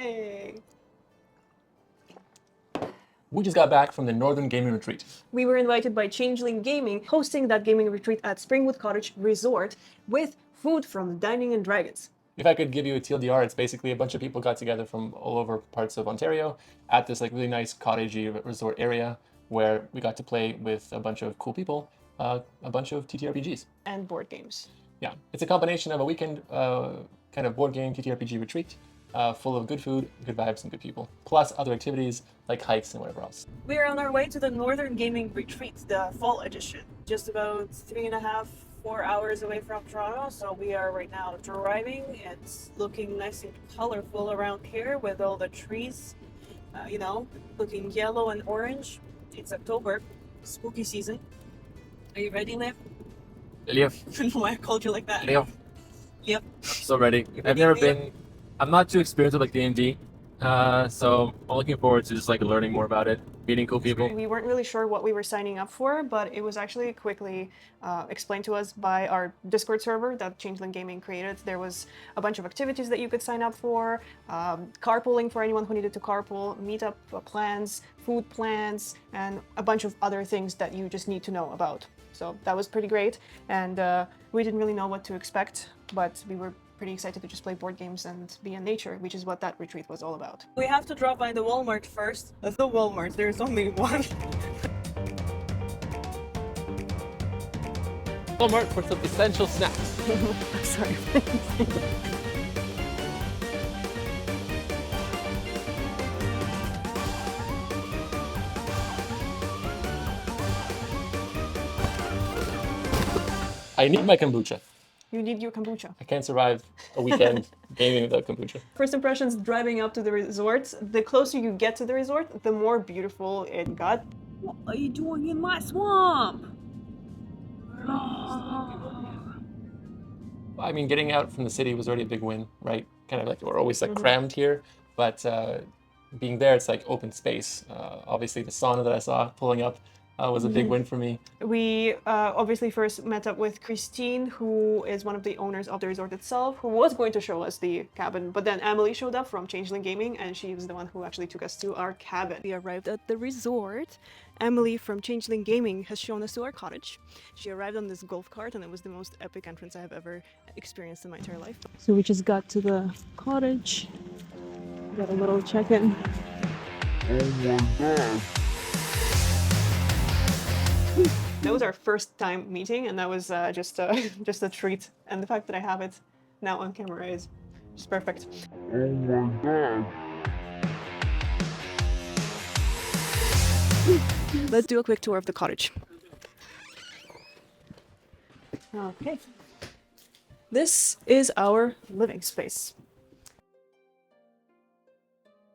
Yay! We just got back from the Northern Gaming Retreat. We were invited by Changeling Gaming, hosting that gaming retreat at SpringWood Cottage Resort with food from Dining and Dragons. If I could give you a TLDR, it's basically a bunch of people got together from all over parts of Ontario at this like really nice cottagey resort area where we got to play with a bunch of cool people, a bunch of TTRPGs. And board games. Yeah, it's a combination of a weekend kind of board game TTRPG retreat full of good food, good vibes, and good people, plus other activities like hikes and whatever else. We are on our way to the Northern Gaming Retreat, the fall edition. Just about 3.5, 4 hours away from Toronto, so we are right now driving. It's looking nice and colorful around here with all the trees, you know, looking yellow and orange. It's October, spooky season. Are you ready, Liv? Liv. I don't know why I called you like that. Liv. Yep. So ready. I've never been. I'm not too experienced with like D&D, so I'm looking forward to just like learning more about it, meeting cool people. We weren't really sure what we were signing up for, but it was actually quickly explained to us by our Discord server that Changeling Gaming created. There was a bunch of activities that you could sign up for, carpooling for anyone who needed to carpool, meetup plans, food plans, and a bunch of other things that you just need to know about. So that was pretty great, and we didn't really know what to expect, but we were pretty excited to just play board games and be in nature, which is what that retreat was all about. We have to drop by the Walmart first. The Walmart, there's only one. Walmart for some essential snacks. Sorry. I need my kombucha. You need your kombucha. I can't survive a weekend gaming without kombucha. First impressions driving up to the resort. The closer you get to the resort, the more beautiful it got. What are you doing in my swamp? I mean, getting out from the city was already a big win, right? Kind of like we're always like crammed here, but being there, it's like open space. Obviously, the sauna that I saw pulling up was a big win for me. We obviously first met up with Christine, who is one of the owners of the resort itself, who was going to show us the cabin, but then Emily showed up from Changeling Gaming, and she was the one who actually took us to our cabin. We arrived at the resort. Emily from Changeling Gaming has shown us to our cottage. She arrived on this golf cart, and it was the most epic entrance I have ever experienced in my entire life. So we just got to the cottage. Got a little check-in. Oh my god. That was our first time meeting, and that was just a treat. And the fact that I have it now on camera is just perfect. Oh my god. Let's do a quick tour of the cottage. Okay. This is our living space.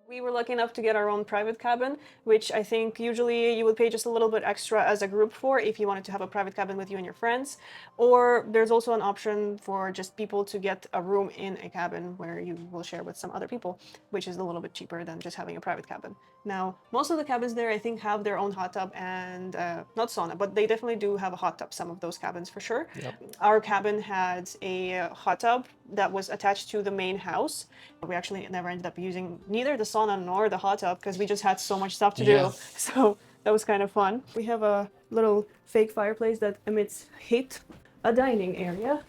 We were lucky enough to get our own private cabin, which I think usually you would pay just a little bit extra as a group for if you wanted to have a private cabin with you and your friends. Or there's also an option for just people to get a room in a cabin where you will share with some other people, which is a little bit cheaper than just having a private cabin. Now, most of the cabins there, I think, have their own hot tub and not sauna, but they definitely do have a hot tub, some of those cabins for sure. Yep. Our cabin had a hot tub that was attached to the main house. We actually never ended up using neither the sauna nor the hot tub because we just had so much stuff to do. So that was kind of fun. We have a little fake fireplace that emits heat, a dining area,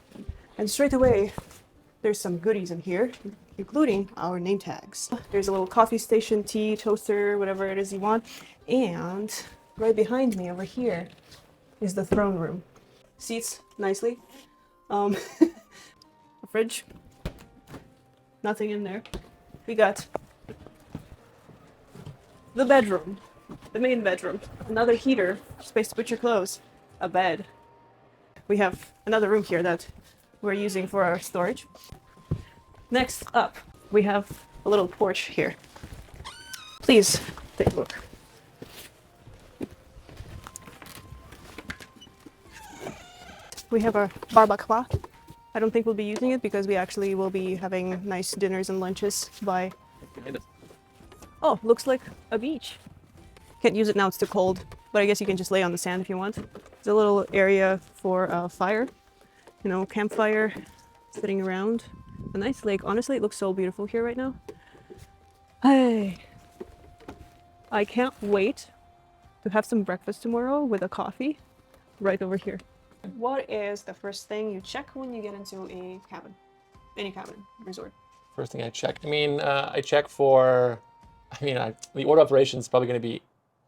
and straight away there's some goodies in here, including our name tags. There's a little coffee station, tea, toaster, whatever it is you want. And right behind me over here is the throne room. Seats nicely. A fridge. Nothing in there. We got the bedroom, the main bedroom, another heater, space to put your clothes, a bed. We have another room here that we're using for our storage. Next up, we have a little porch here. Please take a look. We have our barbacoa. I don't think we'll be using it because we actually will be having nice dinners and lunches by... Oh, looks like a beach. Can't use it now, it's too cold, but I guess you can just lay on the sand if you want. There's a little area for a fire, you know, campfire, sitting around. A nice lake. Honestly, it looks so beautiful here right now. Hey, I can't wait to have some breakfast tomorrow with a coffee right over here. What is the first thing you check when you get into a cabin? Any cabin resort? First thing I check. I check for. The order of operations is probably going to be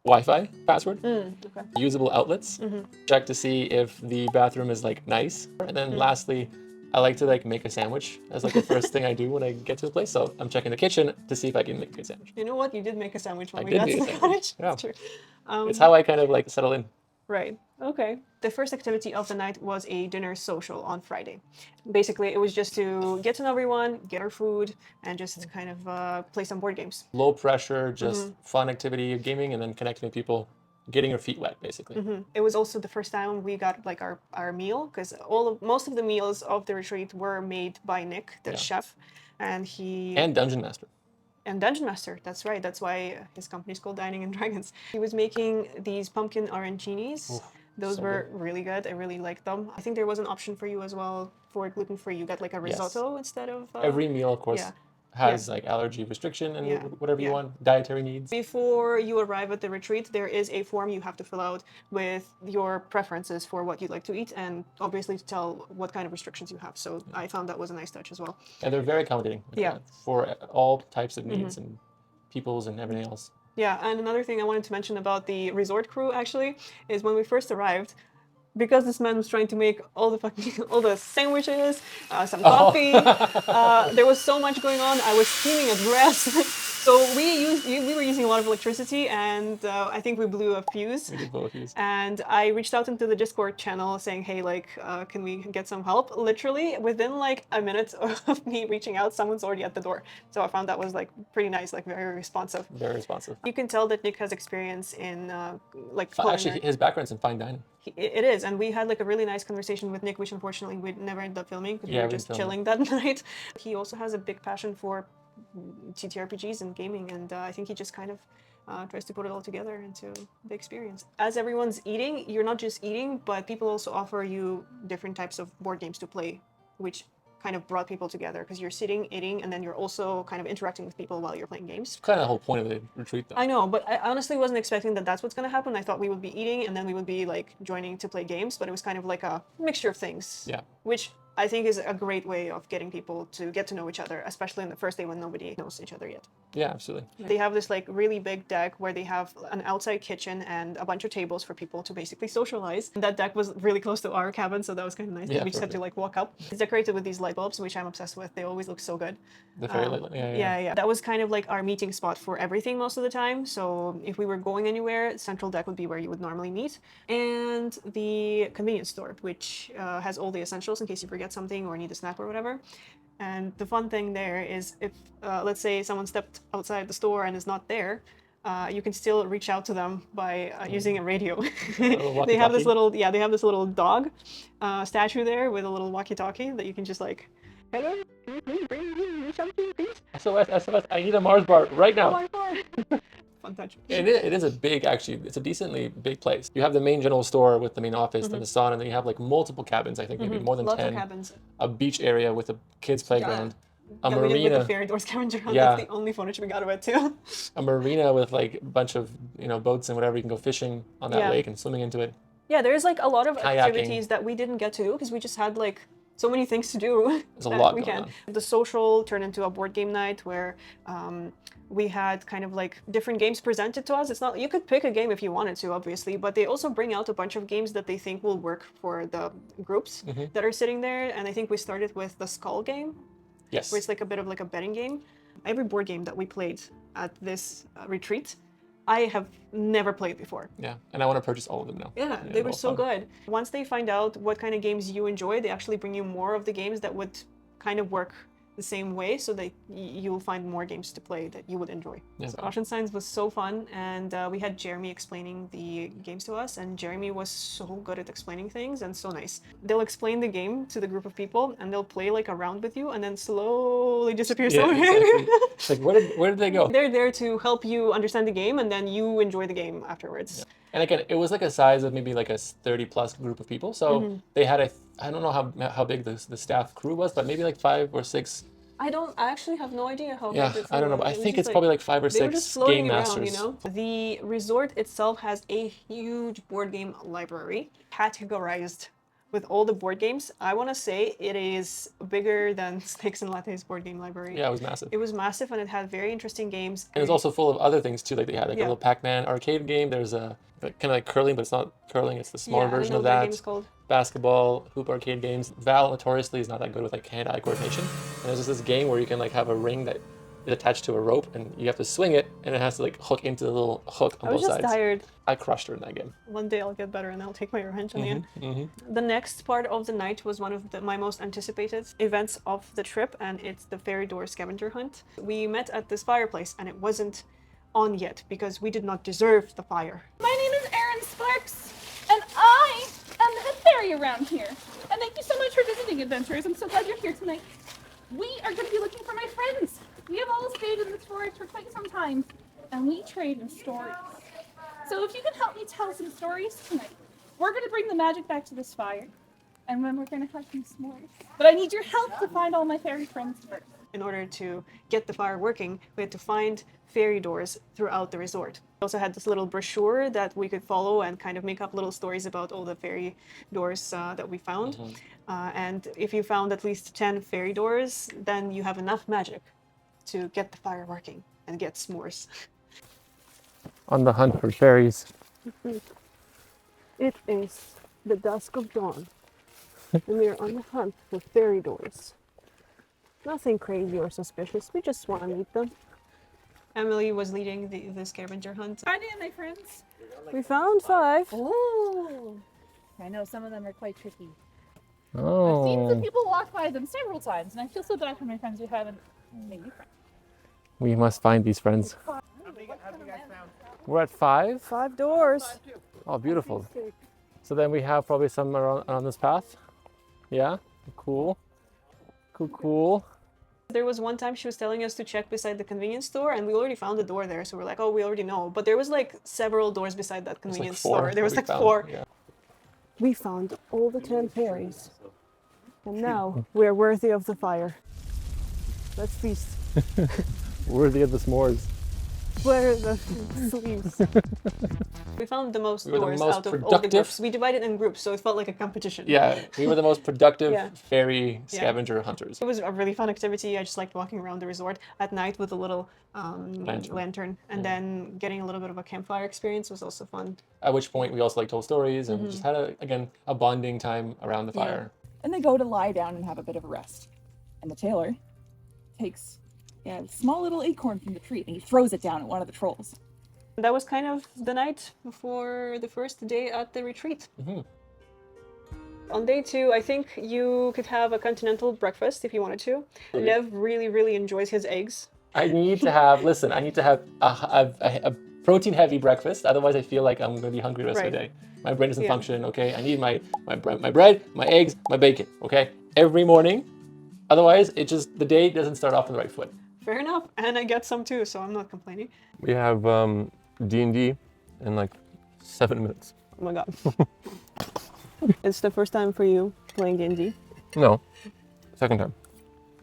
Wi-Fi password, Okay. usable outlets. Check to see if the bathroom is like nice, and then lastly, I like to like make a sandwich as like the first thing I do when I get to the place. So I'm checking the kitchen to see if I can make a good sandwich. You know what? You did make a sandwich when I we did got make to a the sandwich. cottage. Yeah. That's true. It's how I kind of like settle in. Right. Okay. The first activity of the night was a dinner social on Friday. Basically, it was just to get to know everyone, get our food, and just kind of play some board games. Low pressure, just fun activity of gaming, and then connecting with people, getting your feet wet, basically. It was also the first time we got like our meal, because most of the meals of the retreat were made by Nick, the chef, and And Dungeon Master. And Dungeon Master, that's right. That's why his company's called Dining and Dragons. He was making these pumpkin arancinis. Those so were really good. I really liked them. I think there was an option for you as well for gluten-free. You got like a risotto instead of... Every meal, of course, yeah. has like allergy restriction and Yeah. whatever you Yeah. want, dietary needs. Before you arrive at the retreat, there is a form you have to fill out with your preferences for what you'd like to eat, and obviously to tell what kind of restrictions you have. So I found that was a nice touch as well. And they're very accommodating. Yeah. For all types of needs and peoples and everything else. Yeah, and another thing I wanted to mention about the resort crew actually is when we first arrived, because this man was trying to make all the sandwiches, some coffee. There was so much going on. I was steaming a dress. So we were using a lot of electricity, and I think we blew a fuse. We did both use. And I reached out into the Discord channel saying, hey, like, can we get some help? Literally, within like a minute of me reaching out, someone's already at the door. So I found that was like pretty nice, like very responsive. Very responsive. You can tell that Nick has experience in like Actually, his background's in fine dining. It is, and we had like a really nice conversation with Nick, which unfortunately we never ended up filming because we were just chilling that night. He also has a big passion for TTRPGs and gaming, and I think he just kind of tries to put it all together into the experience. As everyone's eating, you're not just eating, but people also offer you different types of board games to play, which kind of brought people together because you're sitting, eating, and then you're also kind of interacting with people while you're playing games. Kind of the whole point of the retreat, though. I know, but I honestly wasn't expecting that that's what's going to happen. I thought we would be eating and then we would be like joining to play games, but it was kind of like a mixture of things. Yeah. Which I think is a great way of getting people to get to know each other, especially in the first day when nobody knows each other yet. Yeah, absolutely. They have this like really big deck where they have an outside kitchen and a bunch of tables for people to basically socialize. And that deck was really close to our cabin, so that was kind of nice. Yeah, we just had to like walk up. It's decorated with these light bulbs, which I'm obsessed with. They always look so good. The fairy light. Yeah. That was kind of like our meeting spot for everything most of the time. So if we were going anywhere, Central Deck would be where you would normally meet. And the convenience store, which has all the essentials in case you forget something or need a snack or whatever. And the fun thing there is if, let's say someone stepped outside the store and is not there, you can still reach out to them by using a radio. They have this little dog statue there with a little walkie-talkie that you can just like, hello, can you please bring me something, please? SOS, I need a Mars bar right now. Mars bar. Fun touch. It is a big, actually, it's a decently big place. You have the main general store with the main office, then the sauna, and then you have like multiple cabins, I think maybe more than Lots 10. of cabins. A beach area with a kids playground. A We did with marina. the Fairy Door Scavenger Hunt. Yeah. That's the only footage we got of it too. A marina with like a bunch of boats and whatever. You can go fishing on that lake and swimming into it. Yeah, there's like a lot of Kayaking. activities that we didn't get to do because we just had like so many things to do. There's a lot going on. The social turned into a board game night where we had kind of like different games presented to us. It's not, you could pick a game if you wanted to, obviously, but they also bring out a bunch of games that they think will work for the groups that are sitting there. And I think we started with the Skull game. Yes. Where it's like a bit of like a betting game. Every board game that we played at this retreat, I have never played before. Yeah, and I want to purchase all of them now. Yeah, they were so good. Once they find out what kind of games you enjoy, they actually bring you more of the games that would kind of work the same way, so that you'll find more games to play that you would enjoy. Yeah. So Ocean Signs was so fun, and we had Jeremy explaining the games to us, and Jeremy was so good at explaining things and so nice. They'll explain the game to the group of people, and they'll play like a round with you, and then slowly disappear somewhere. Exactly. It's like, where did they go? They're there to help you understand the game, and then you enjoy the game afterwards. Yeah. And again, it was like a size of maybe like a 30+ group of people. So they had I don't know how big the staff crew was, but maybe like 5 or 6 I actually have no idea how Yeah, big the I don't know, but floor I was. It was think just it's probably like 5 or they were 6 just floating game around, masters. you know. The resort itself has a huge board game library, categorized with all the board games. I want to say it is bigger than Snakes and Latte's board game library. Yeah, it was massive. It was massive and it had very interesting games. And it was also full of other things too. Like they had like a Yeah. little Pac-Man arcade game. There's a kind of like curling, but it's not curling. It's the smaller Yeah, I don't version know of what that that. game is called. Basketball, hoop arcade games. Val notoriously is not that good with like hand-eye coordination. And there's just this game where you can like have a ring that is attached to a rope, and you have to swing it, and it has to like hook into the little hook on I was both just sides. tired. I crushed her in that game. One day I'll get better and I'll take my revenge on you. Mm-hmm. The next part of the night was one of my most anticipated events of the trip, and it's the Fairy Door Scavenger Hunt. We met at this fireplace, and it wasn't on yet because we did not deserve the fire. My name is Erin Sparks, and I am the head fairy around here. And thank you so much for visiting, adventurers. I'm so glad you're here tonight. We are going to be looking for my friends. We have all stayed in this forest for quite some time, and we trade in stories. So if you can help me tell some stories tonight, we're going to bring the magic back to this fire, and then we're going to have some s'mores. But I need your help to find all my fairy friends first. In order to get the fire working, we had to find fairy doors throughout the resort. We also had this little brochure that we could follow and kind of make up little stories about all the fairy doors that we found. And if you found at least 10 fairy doors, then you have enough magic to get the fire working and get s'mores. On the hunt for fairies. It is the dusk of dawn, and we are on the hunt for fairy doors. Nothing crazy or suspicious, we just want to meet them. Emily was leading the scavenger hunt. Hi there, my friends. We found 5. Oh, I know some of them are quite tricky. I've Oh. seen some people walk by them several times, and I feel so bad for my friends who haven't made friends. We must find these friends. We're at 5. 5 doors. Oh, beautiful. So then we have probably some around on this path. Yeah, cool. Cool. There was one time she was telling us to check beside the convenience store, and we already found the door there, so we're like, oh, we already know. But there was like several doors beside that convenience store. There was like 4. Yeah. We found all the 10 fairies, and now we're worthy of the fire. Let's feast. Worthy of the s'mores. Where are the sleeves? We found the most We were the doors most out of all the productive. groups. We divided in groups, so it felt like a competition. Yeah, we were the most productive Yeah. fairy scavenger hunters. It was a really fun activity. I just liked walking around the resort at night with a little lantern. And then getting a little bit of a campfire experience was also fun. At which point we also like told stories and just had a bonding time around the fire. And they go to lie down and have a bit of a rest. And the tailor takes a small little acorn from the tree and he throws it down at one of the trolls. That was kind of the night before the first day at the retreat. On day 2, I think you could have a continental breakfast if you wanted to. Nev really, really enjoys his eggs. I need to have a protein-heavy breakfast. Otherwise, I feel like I'm going to be hungry the rest of the day. My brain doesn't function. Okay, I need my bread, my eggs, my bacon. Okay, every morning. Otherwise, the day doesn't start off on the right foot. Fair enough, and I get some too, so I'm not complaining. We have D&D in like 7 minutes. Oh my god. It's the first time for you playing D&D? No, second time.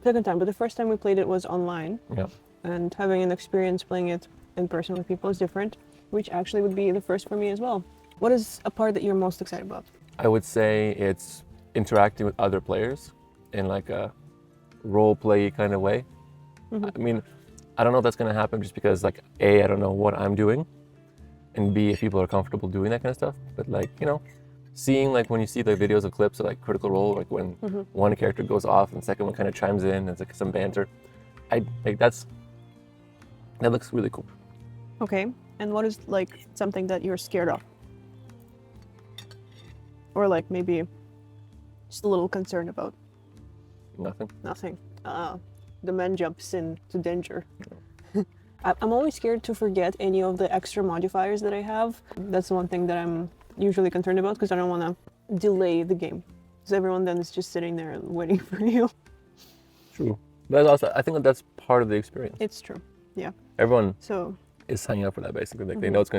Second time, but the first time we played it was online. Yeah. And having an experience playing it in person with people is different, which actually would be the first for me as well. What is a part that you're most excited about? I would say it's interacting with other players in like a role play kind of way. I mean, I don't know if that's going to happen just because like A, I don't know what I'm doing, and B, if people are comfortable doing that kind of stuff. But like, you know, seeing like when you see the videos of clips of like Critical Role, like when one character goes off and the second one kind of chimes in, it's like some banter. That looks really cool. Okay, and what is like something that you're scared of? Or like maybe just a little concerned about? Nothing. Nothing. The man jumps into danger. I'm always scared to forget any of the extra modifiers that I have. That's one thing that I'm usually concerned about because I don't want to delay the game. Because everyone then is just sitting there and waiting for you. True. But also, I think that's part of the experience. It's true. Yeah. Everyone So is signing up for that basically. Like they know it's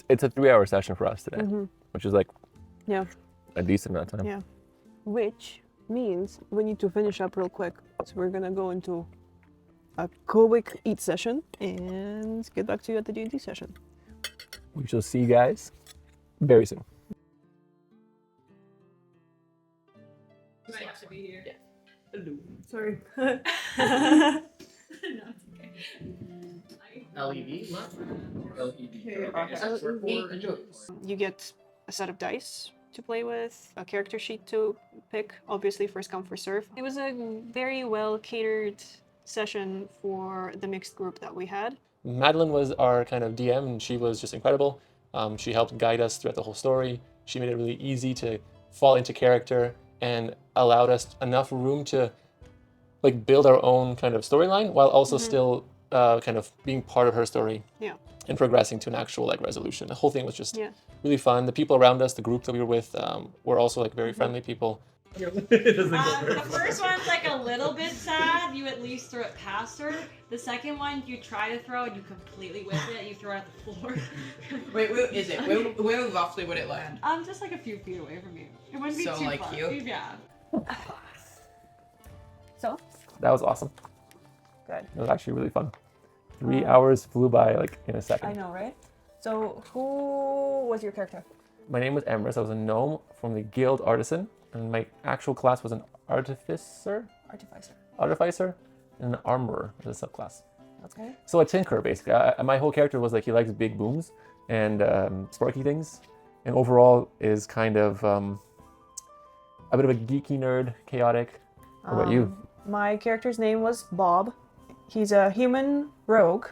it's a 3-hour session for us today, which is like a decent amount of time. yeah. Which means we need to finish up real quick. So we're gonna go into a quick eat session and get back to you at the D&D session. We shall see you guys very soon. Sorry. LED? You get a set of dice to play with, a character sheet to pick, obviously first come, first serve. It was a very well catered session for the mixed group that we had. Madeline was our kind of DM, and she was just incredible. She helped guide us throughout the whole story. She made it really easy to fall into character and allowed us enough room to like build our own kind of storyline while also still kind of being part of her story. Yeah. And progressing to an actual like resolution. The whole thing was just really fun. The people around us, the group that we were with, were also like very friendly people. The first one's like a little bit sad. You at least throw it past her. The second one, you try to throw and you completely whiff it. You throw it at the floor. Wait, where is it? Where roughly would it land? Just like a few feet away from you. It wouldn't be So, too like far. you? Yeah. So, That was awesome. good. It was actually really fun. 3 hours flew by like in a second. I know, right? So, who was your character? My name was Emrys. I was a gnome from the Guild Artisan, and my actual class was an artificer, and an armorer as a subclass. Okay. So a tinker, basically. My whole character was like he likes big booms and sparky things, and overall is kind of a bit of a geeky nerd, chaotic. What about you? My character's name was Bob. He's a human rogue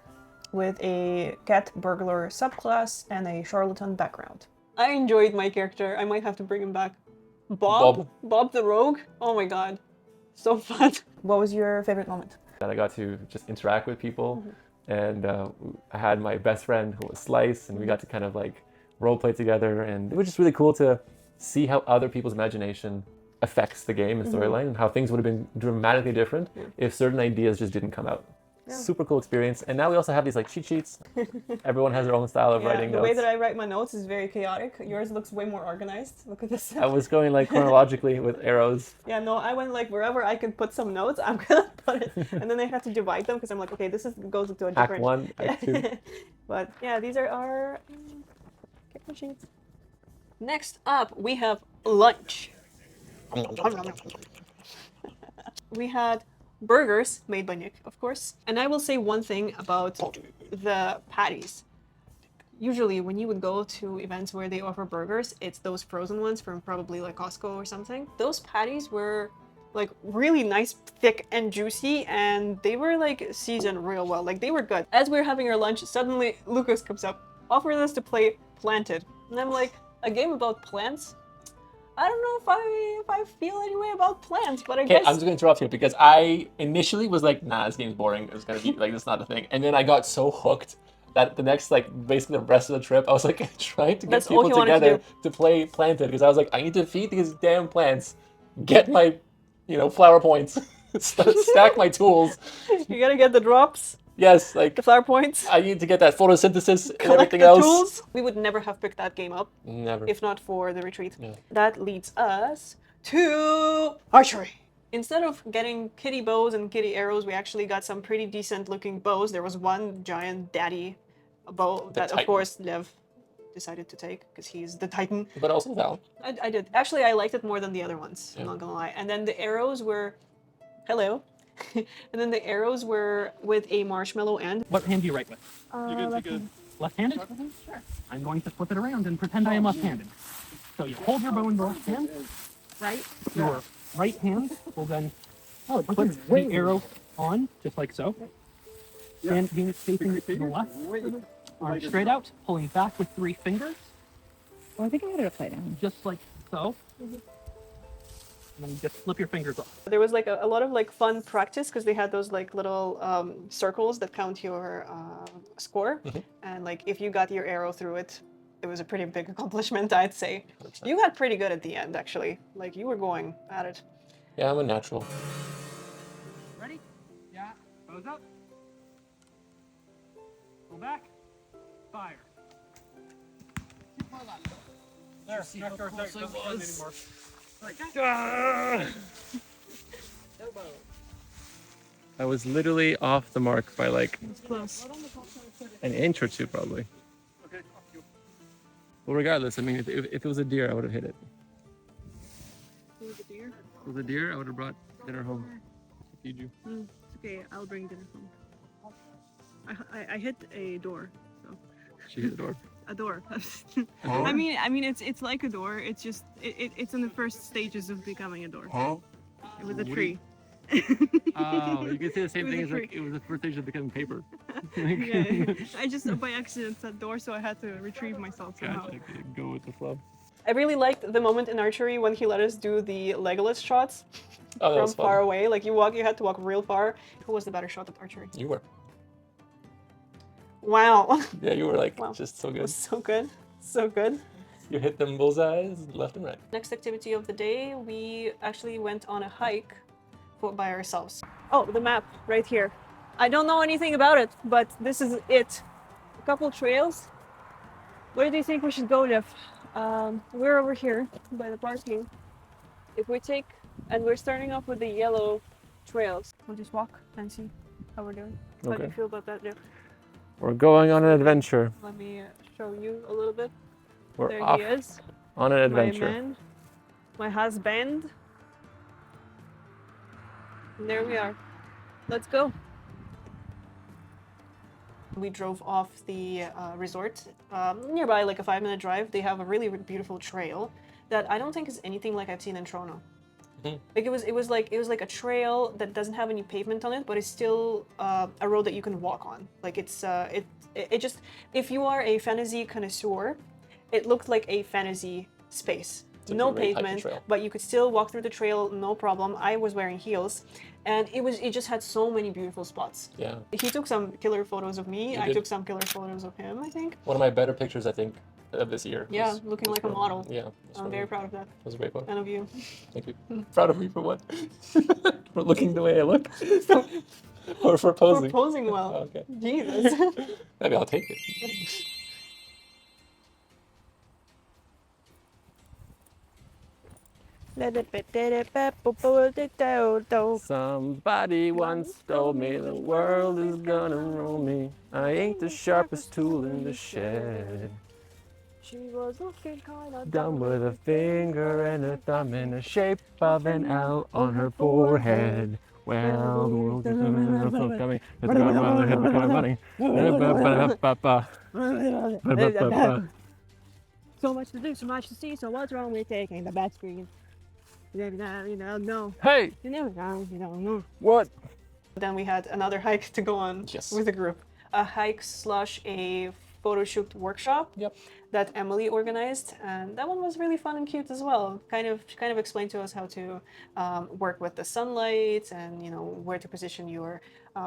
with a cat burglar subclass and a charlatan background. I enjoyed my character. I might have to bring him back. Bob the rogue? Oh my god. So fun. What was your favorite moment? And I got to just interact with people, and I had my best friend who was Slice, and we got to kind of like role play together, and it was just really cool to see how other people's imagination affects the game and storyline, and how things would have been dramatically different if certain ideas just didn't come out. Super cool experience. And now we also have these like cheat sheets. Everyone has their own style of writing the notes. way that I write my notes is very chaotic. Yours looks way more organized. Look at this. I was going like chronologically with arrows. Yeah, no, I went like wherever I could put some notes, I'm gonna put it, and then I have to divide them because I'm like, okay, this goes into a different. Act 1, Act 2. But yeah, these are our character sheets. Next up, we have lunch. We had burgers made by Nick, of course. And I will say one thing about the patties. Usually when you would go to events where they offer burgers, it's those frozen ones from probably like Costco or something. Those patties were like really nice, thick and juicy, and they were like seasoned real well. Like they were good. As we were having our lunch, suddenly Lucas comes up, offers us to play Planted. And I'm like, a game about plants? I don't know if I feel any way about plants, but I guess... I'm just gonna interrupt here because I initially was like, nah, this game's boring. It's gonna be like, this is not a thing. And then I got so hooked that the next, like, basically the rest of the trip, I was like trying to get people together to play Planted because I was like, I need to feed these damn plants, get my, flower points, stack my tools. You gotta get the drops. Yes, like the flower points. I need to get that photosynthesis and Collect everything the else. Tools. We would never have picked that game up. Never. If not for the retreat. Yeah. That leads us to archery. Instead of getting kitty bows and kitty arrows, we actually got some pretty decent looking bows. There was one giant daddy bow that, of course, Lev decided to take because he's the Titan. But also Val. I did. Actually, I liked it more than the other ones. I'm not gonna lie. And then the arrows were... Hello. And then the arrows were with a marshmallow end. What hand do you write with? Left-handed? Sure. I'm going to flip it around and pretend I am left-handed. So you hold your bow in both hands. Right. Your right hand will then put the arrow on, just like so. And being facing to the left. Arm straight out, pulling back with 3 fingers. Well, I think I had it upside down. Just like so. And then just flip your fingers off. There was like a lot of like fun practice because they had those like little circles that count your score. And like if you got your arrow through it, it was a pretty big accomplishment, I'd say. 100%. You got pretty good at the end, actually. Like you were going at it. Yeah, I'm a natural. Ready? Yeah. Bows up. Go back. Fire. There. Anymore. I was literally off the mark by like It's close. an inch or two, probably. Well, regardless, I mean, if it was a deer, I would have hit it. It was a deer. If it was a deer, I would have brought dinner home to feed you. It's okay. I'll bring dinner home. I hit a door. So. She hit the door. A door. I mean, it's like a door. It's just it's in the first stages of becoming a door. It was a tree. Oh, you can say the same It was thing a as like tree. it was the first stage of becoming paper. Yeah, I just by accident said door, so I had to retrieve myself somehow. Gotcha. Go with the flow. I really liked the moment in archery when he let us do the Legolas shots Oh, that from was fun. far away. Like you had to walk real far. Who was the better shot at archery? You were. Wow. Yeah, you were like Wow. just so It good. was so good. So good. You hit them bullseyes left and right. Next activity of the day, we actually went on a hike by ourselves. Oh, the map right here. I don't know anything about it, but this is it. A couple trails. Where do you think we should go, Jeff? We're over here by the parking. If we take, and we're starting off with the yellow trails. We'll just walk and see how we're doing. How do you Okay. feel about that, Jeff? We're going on an adventure. Let me show you a little bit. We're There off he is. on an adventure. My man, my husband. And there we are. Let's go. We drove off the resort nearby, like a 5-minute drive. They have a really beautiful trail that I don't think is anything like I've seen in Toronto. Like it was like a trail that doesn't have any pavement on it, but it's still a road that you can walk on. Like it just, if you are a fantasy connoisseur, it looked like a fantasy space. It's a No great hiking pavement, trail. but you could still walk through the trail, no problem. I was wearing heels, and it just had so many beautiful spots. Yeah. He took some killer photos of me. You I did. took some killer photos of him, I think. One of my better pictures, I think, of this year. Yeah, was- looking was like a from- model. Yeah. was I'm from very you. proud of that. That was a great photo. And of you. Thank you. Proud of me for what? For looking the way I look? Or for posing? For posing well. Oh, okay. Jesus. Maybe I'll take it. Somebody once told me the world is gonna roll me. I ain't the sharpest tool in the shed. She was looking kind of Dumb with a finger and a thumb in the shape of an L on her forehead. Well, the world is coming. It's going around the head, becoming funny. So much to do, so much to see. So what's wrong with taking the bad screen? You know. Hey, You never know. You don't know. what? Then we had another hike to go on Yes. with a group. A hike / a photo shoot workshop Yep. that Emily organized, and that one was really fun and cute as well. Kind of explained to us how to work with the sunlight and where to position your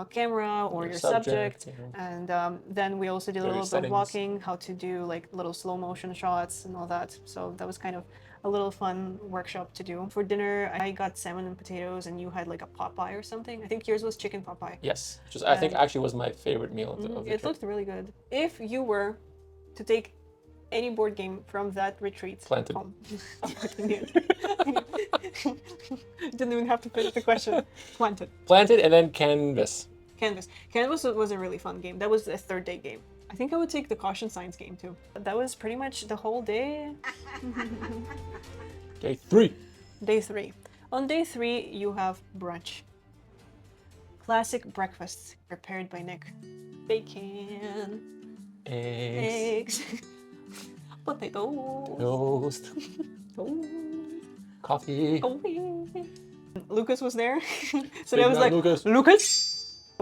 camera or your subject. And then we also did a little Various bit of settings. walking, how to do like little slow motion shots and all that. So that was kind of a little fun workshop to do. For dinner, I got salmon and potatoes, and you had like a pot pie or something. I think yours was chicken pot pie. Yes. Which is, I think actually was my favorite meal of the It trip. looked really good. If you were to take any board game from that retreat Planted. home, didn't even have to finish the question. Planted. Planted and then canvas. Canvas. Canvas was a really fun game. That was a third day game. I think I would take the caution signs game too. That was pretty much the whole day. Day 3. Day 3. On day 3, you have brunch. Classic breakfasts prepared by Nick. Bacon, Eggs. eggs, potatoes, Toast. toast, Coffee. coffee. Lucas was there. So Big I was man, like, Lucas. Lucas!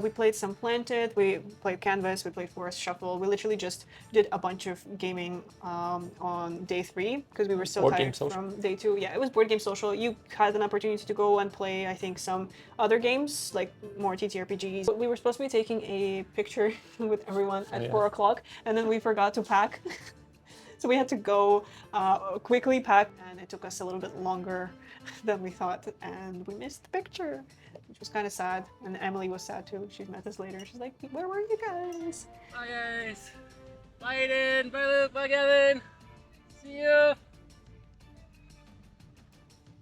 We played some Planted, we played Canvas, we played Forest Shuffle. We literally just did a bunch of gaming on day 3 because we were so Board Game tired Social. from day 2. Yeah, it was Board Game Social. You had an opportunity to go and play, I think, some other games, like more TTRPGs. But we were supposed to be taking a picture with everyone at 4 o'clock, and then we forgot to pack. So we had to go quickly pack, and it took us a little bit longer than we thought, and we missed the picture, which was kind of sad. And Emily was sad too. She met us later. She's like, "Where were you guys?" Bye guys. Bye Aiden. Bye Luke. Bye Kevin. See you.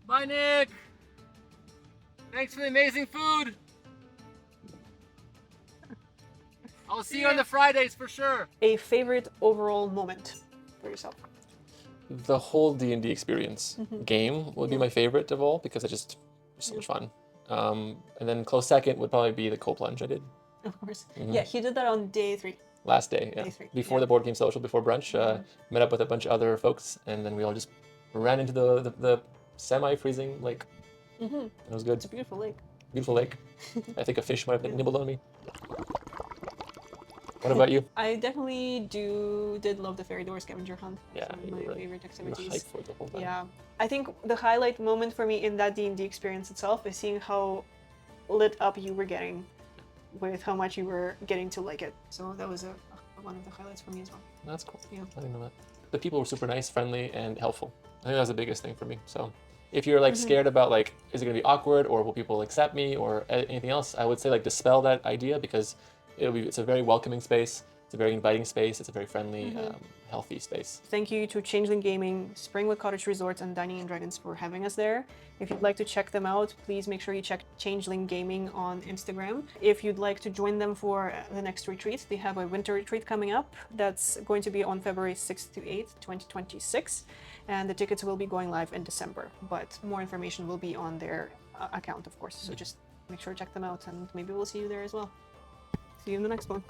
Bye Nick. Thanks for the amazing food. I'll see you on the Fridays for sure. A favorite overall moment for yourself? The whole D&D experience game would be my favorite of all because it's just so much fun. And then close second would probably be the cold plunge I did Of course. Yeah, he did that on day 3. last day. Yeah. Day 3, Before the board game social, before brunch, met up with a bunch of other folks, and then we all just ran into the semi-freezing lake. It was good. It's a beautiful lake. Beautiful lake. I think a fish might have nibbled on me. What about you? I definitely did love the Fairy Door Scavenger Hunt. Yeah, It's one you of were my favorite You were activities. hyped for it the whole time. Yeah, I think the highlight moment for me in that D&D experience itself is seeing how lit up you were getting with how much you were getting to like it. So that was one of the highlights for me as well. That's cool. Yeah. I didn't know that. The people were super nice, friendly, and helpful. I think that was the biggest thing for me. So if you're like scared about like, is it gonna be awkward or will people accept me or anything else, I would say like dispel that idea because it's a very welcoming space. It's a very inviting space. It's a very friendly, healthy space. Thank you to Changeling Gaming, SpringWood Cottage Resorts, and Dining and Dragons for having us there. If you'd like to check them out, please make sure you check Changeling Gaming on Instagram. If you'd like to join them for the next retreat, they have a winter retreat coming up that's going to be on February 6th to 8th, 2026. And the tickets will be going live in December, but more information will be on their account, of course. So just make sure to check them out, and maybe we'll see you there as well. See you in the next one.